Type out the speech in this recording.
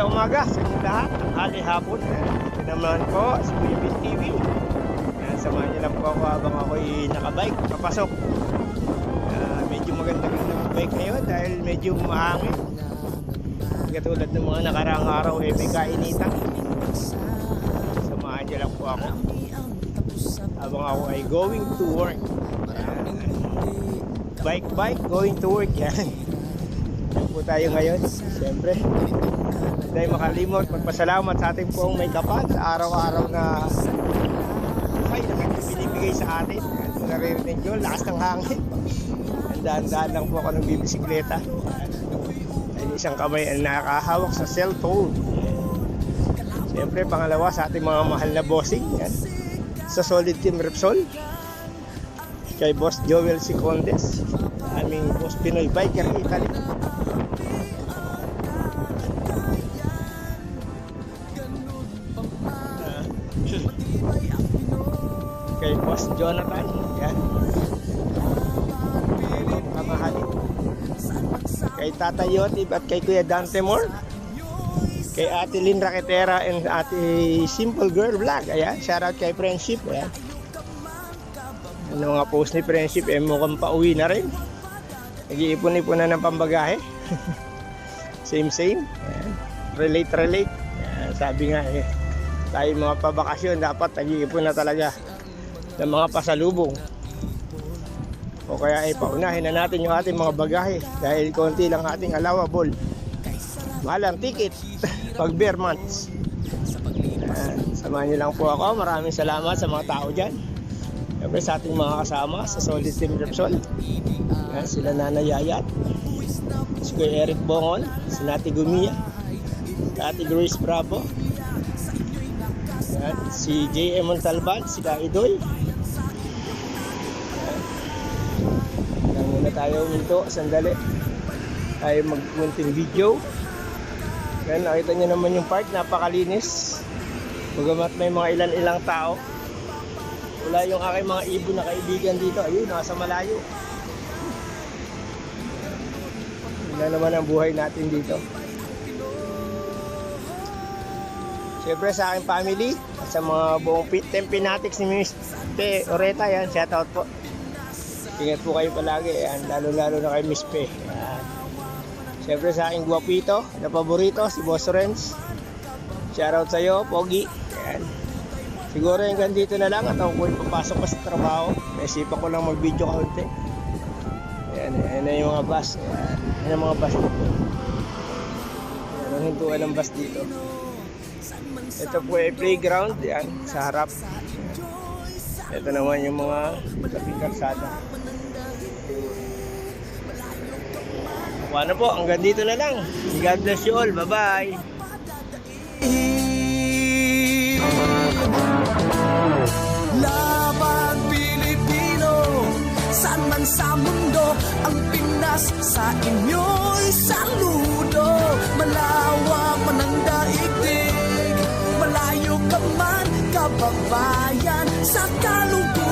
Magandang umaga sa inyo lahat. Tanghali hapon. Ito naman po si Kuya Bin TV. Yan, samahan niyo lang po ako habang ako'y nakabike, kapasok. Medyo magandang bike ngayon dahil medyo mahangin. Katulad ng mga nakaraang araw may kainitan. Samahan niyo lang po ako habang ako ay going to work. Bike going to work yan. Yan po tayo ngayon. Siyempre hindi makalimot magpasalamat sa ating poong may kapal sa araw-araw na buhay na binibigay sa atin. Naririnig nyo, lakas ng hangin. Dahan-dahan lang po ako ng bibisikleta. Isang kamay ang nakahawak sa cellphone. Siyempre pangalawa sa ating mga mahal na bossing yan. Sa Solid Team Repsol, kay Boss Joel Sicondes, aming Boss Pinoy Biker Italy. Kay Boss Jonathan yan. Kamahali. Kay Tata Yotib at kay Kuya Dante Moore. Kay Ate Lynn Raquetera and Ate Simple Girl Vlog. Ayan, shoutout kay Friendship. Ayan. Ano nga post ni Friendship, mukhang pauwi na rin. Nag-iipon-ipon na ng pambagahe. Same. Ayan. Relate. Ayan, sabi nga tayo mga pabakasyon dapat nag-iipon na talaga ng mga pasalubong. O kaya paunahin na natin yung ating mga bagahe dahil konti lang ating allowable. Mahal ang ticket pag bare months. Samahan niyo lang po ako. Maraming salamat sa mga tao dyan. Siyempre sa ating mga kasama sa Solid Team Repsol. Sila Nana Yayat, si Kuya Eric Bongon, si Nati Gumia, si Ate Grace Bravo, si J.M. Montalban, si Kaidoy. Lang muna tayo minto, sandali tayo magpunting video. Yan, nakita nyo naman yung park, napakalinis. Bagamat may mga ilan-ilang tao, wala yung aking mga ibon na kaibigan dito. Ayun, nasa malayo. Yun naman ang buhay natin dito. Siyempre sa aking family, sa mga buong Team Pinatics ni Miss Oreta, yan, shoutout po. Ingat po kayo palagi, yan, lalo-lalo na kay Miss Pe. Yan. Siyempre sa aking guwapito na paborito, si Boss Renz. Shoutout sa iyo, Pogi. Yan. Siguro hanggang dito na lang at ako po papasok pa sa trabaho. Naisipan ko lang mag-video kaunti. Ayan na yung mga bus. Ayan ang mga bus dito. Ayan ang hintuan ng bus dito. Ito po ay playground. Ayan, sa harap. Ito naman yung mga taping kalsada. Ano po, hanggang dito na lang. God bless you all. Bye-bye. Laban Pilipino, saan man sa mundo, ang Pinas sa inyo'y saludo. Malawak man ang daigdig, malayo ka man kababayan, sa kalugod